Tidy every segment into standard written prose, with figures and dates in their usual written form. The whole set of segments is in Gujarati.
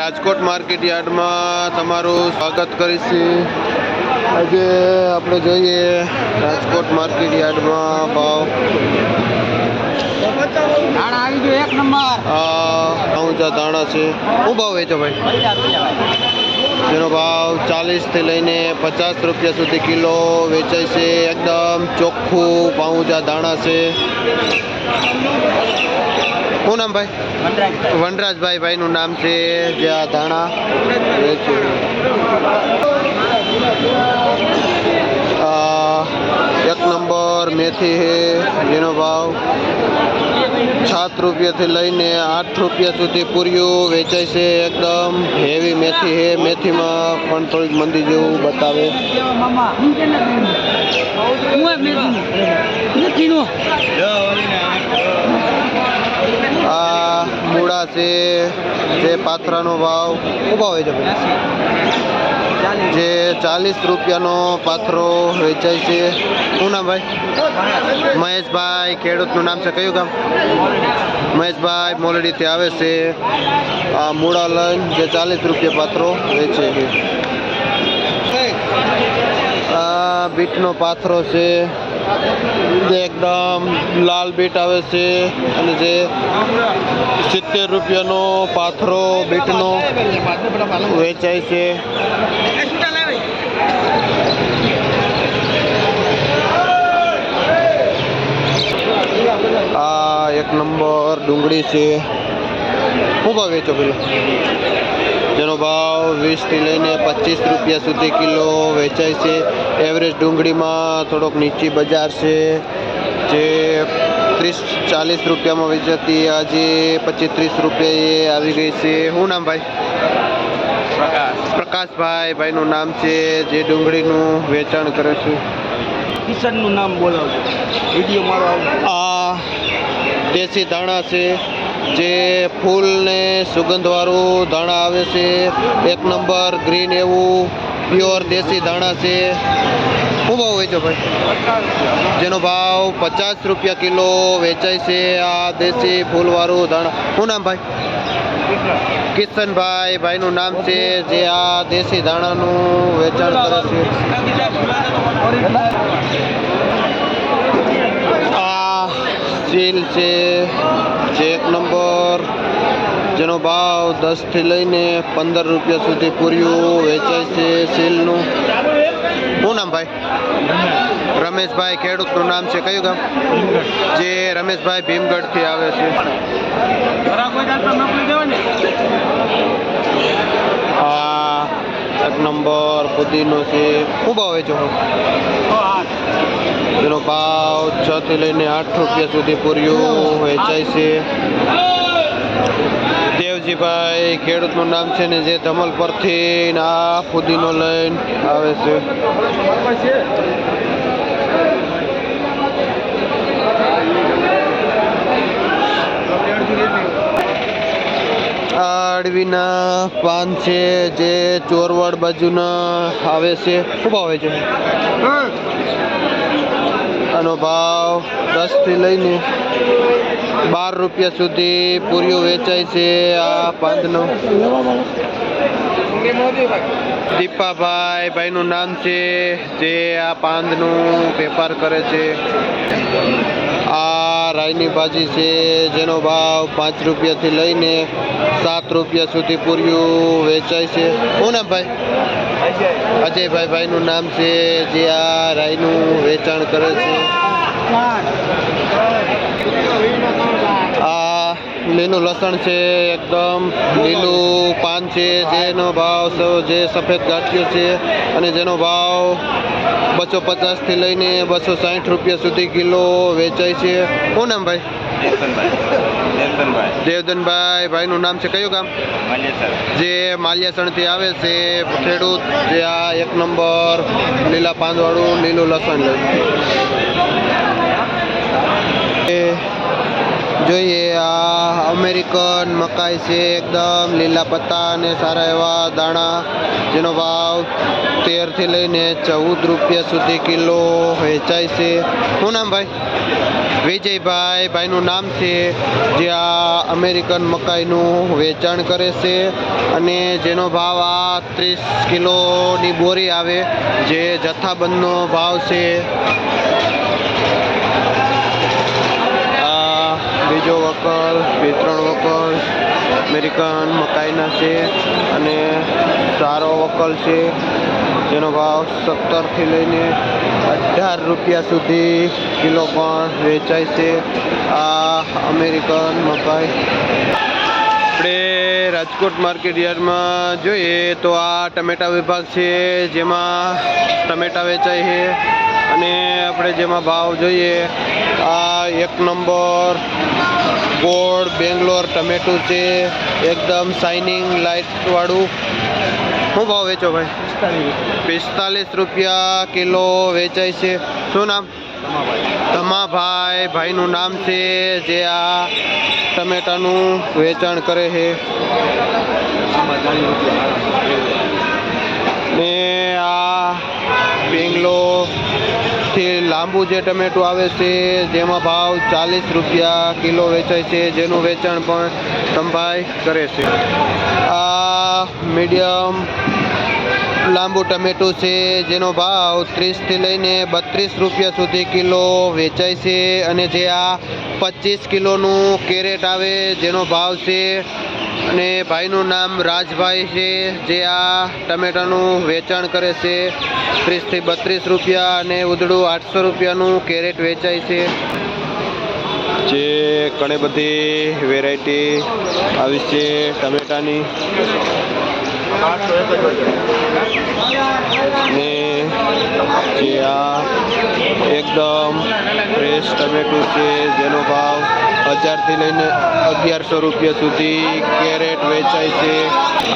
રાજકોટ માર્કેટ યાર્ડમાં તમારું સ્વાગત કરીશું। આજે આપણે જોઈએ રાજકોટ માર્કેટ યાર્ડમાં ભાવ। દાણા આવી ગયો એક નંબર। ઊંચા દાણા છે। શું ભાવ વેચો ભાઈ? જેનો ભાવ 40 થી લઈને 50 રૂપિયા સુધી કિલો વેચાય છે। એકદમ ચોખ્ખું પાઉંજા દાણા છે। શું નામ ભાઈ? વનરાજભાઈ ભાઈનું નામ છે જે આ દાણા વેચે। એક નંબર મેથી છે જેનો ભાવ 7 રૂપિયાથી લઈને 8 રૂપિયા સુધી પૂર્યું વેચાય છે। એકદમ હેવી મેથી છે। મેથીમાં પણ થોડીક મંદી જેવું બતાવે। આ મૂળા છે જે પાથરાનો ભાવ શું ભાવ હોય છે જે 40 રૂપિયાનો પાથરો વેચાય છે। શું નામ ભાઈ? મહેશભાઈ, ખેડૂતનું નામ છે કયું ગામ? મહેશભાઈ મોલડીથી આવે છે। આ મૂળા લઈને જે 40 રૂપિયા પાથરો વેચે છે। આ બીટનો પાથરો છે જે એકદમ લાલ બીટ આવે છે અને જે 70 રૂપિયાનો પાથરો બીટનો વેચાય છે। આ એક નંબર ડુંગળી છે। શું ભાવ વેચો પેલો? જેનો ભાવ 20 થી લઈને 25 રૂપિયા સુધી કિલો વેચાય છે। એવરેજ ડુંગળીમાં થોડોક નીચી બજાર છે જે 30-40 રૂપિયામાં વેચાતી આજે 25-30 રૂપિયા આવી ગઈ છે। શું નામ ભાઈ? પ્રકાશભાઈ ભાઈનું નામ છે જે ડુંગળીનું વેચાણ કરે છે। કિશનનું નામ બોલાવજો, વિડીયો મારો આવે। આ દેશી દાણા છે જે ફૂલ ને સુગંધવાળું દાણા આવે છે। એક નંબર ગ્રીન એવું પ્યોર દેશી દાણા છે। શું ભાવ વેચો ભાઈ? જેનો ભાવ 50 રૂપિયા કિલો વેચાય છે। આ દેશી ફૂલવાળું દાણા। શું નામ ભાઈ? કિશનભાઈ ભાઈનું નામ છે જે આ દેશી દાણાનું વેચાણ કરે છે। આ સીલ છે જે એક નંબર જેનો ભાવ 10 થી લઈને 15 રૂપિયા સુધી પૂર્યું વેચાય છે સીલનું। શું નામ ભાઈ? રમેશભાઈ, ખેડૂતનું નામ છે કયું ગામ? જે રમેશભાઈ ભીમગઢથી આવે છે। આ એક નંબર પુદીનો છે। શું ભાવ વેચો? જેનો ભાવ 6 થી લઈને 8 રૂપિયા સુધી પૂર્યું વેચાય છે। દેવજીભાઈ ખેડૂતનું નામ છે ને જે ધમલ પરથી આ પુદીનો લઈને આવે છે। અળવીના પાન છે જે ચોરવાડ બાજુના આવે છે। શું ભાવ છે? આનો ભાવ 10 થી લઈને 12 રૂપિયા સુધી પૂર્યું વેચાય છે। આ પાંદનો દીપાભાઈ ભાઈનું નામ છે જે આ પાંદનું વેપાર કરે છે। આ રાઈની ભાજી છે જેનો ભાવ 5 રૂપિયાથી લઈને 7 રૂપિયા સુધી પૂર્યું વેચાય છે। શું નામ ભાઈ? અજયભાઈ ભાઈનું નામ છે જે આ રાઈનું વેચાણ કરે છે। આ લીલું લસણ છે એકદમ લીલું પાન છે જેનો ભાવ જે સફેદ ગાંઠિયો છે અને જેનો ભાવ 250 થી લઈને 260 રૂપિયા સુધી કિલો વેચાય છે। શું નામ ભાઈ? દેવધનભાઈ ભાઈનું નામ છે કયું ગામ? જે માલ્યાસણથી આવે છે ખેડૂત જે આ એક નંબર લીલા પાંદવાળું લીલું લસણ લે। જોઈએ આ અમેરિકન મકાઈ છે એકદમ લીલા પત્તા અને સારા એવા દાણા જેનો ભાવ 13 થી લઈને 14 રૂપિયા સુધી કિલો વેચાય છે। શું નામ ભાઈ? વિજયભાઈ ભાઈનું નામ છે, જે આ અમેરિકન મકાઈનું વેચાણ કરે છે અને જેનો ભાવ આ 30 કિલોની બોરી આવે, જે જથ્થાબંધનો ભાવ છે. આ બીજો વકલ, વિતરણ વકલ અમેરિકન મકાઈના છે અને સારો વકલ છે, જેનો ભાવ 17 થી લઈને 18 રૂપિયા સુધી કિલો પણ વેચાય છે. આ અમેરિકન મકાઈ આપણે રાજકોટ માર્કેટ યાર્ડમાં જોઈએ તો આ ટમેટા વિભાગ છે, જેમાં ટમેટા વેચાય છે અને આપણે જેમાં ભાવ જોઈએ, આ 1 નંબર ગોળ બેંગ્લોર ટમેટું છે, એકદમ શાઇનિંગ લાઇટ વાળું. શું ભાવ વેચો ભાઈ? 45 રૂપિયા કિલો વેચાય છે. શું નામ? ધમાભાઈ ભાઈનું નામ છે, જે આ ટમેટાનું વેચાણ કરે છે. ને આ બેંગ્લોરથી લાંબુ જે ટમેટું આવે છે, જેમાં ભાવ 40 રૂપિયા કિલો વેચાય છે, જેનું વેચાણ પણ ધમભાઈ કરે છે. આ મીડિયમ લાંબુ ટમેટું છે, જેનો ભાવ 30 થી લઈને 32 રૂપિયા સુધી કિલો વેચાય છે અને જે આ 25 કિલોનું કેરેટ આવે, જેનો ભાવ છે. અને ભાઈનું નામ રાજભાઈ છે, જે આ ટમેટાનું વેચાણ કરે છે. 30 થી 32 રૂપિયા અને ઉધડું 800 રૂપિયાનું કેરેટ વેચાય છે. જે ઘણી બધી વેરાયટી આવી છે ટમેટાની. ને જે આ એકદમ ફ્રેશ ટમેટું છે, જેનો ભાવ 1000 થી લઈને 1100 રૂપિયા સુધી કેરેટ વેચાય છે.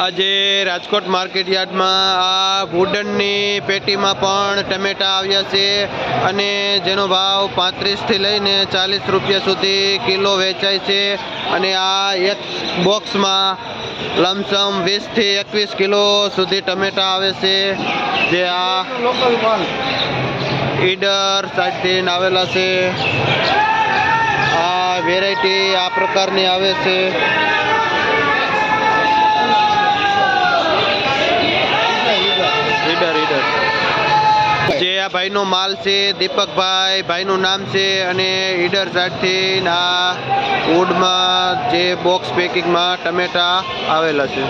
આજે રાજકોટ માર્કેટ યાર્ડમાં આ વુડનની પેટીમાં પણ ટમેટા આવ્યા છે અને જેનો ભાવ 35 થી લઈને 40 રૂપિયા સુધી કિલો વેચાય છે અને આ એક બોક્સમાં લમસમ 20 થી 21 કિલો સુધી ટમેટા આવે છે, જે આ ઈડર સાઈડથી આવેલા છે. આ વેરાયટી આ પ્રકારની આવે છે. ઈડર જે આ ભાઈનો માલ છે, દીપકભાઈ ભાઈનું નામ છે અને ઈડર સાઈડથી આ વુડમાં જે બોક્સ પેકિંગમાં ટમેટા આવેલા છે.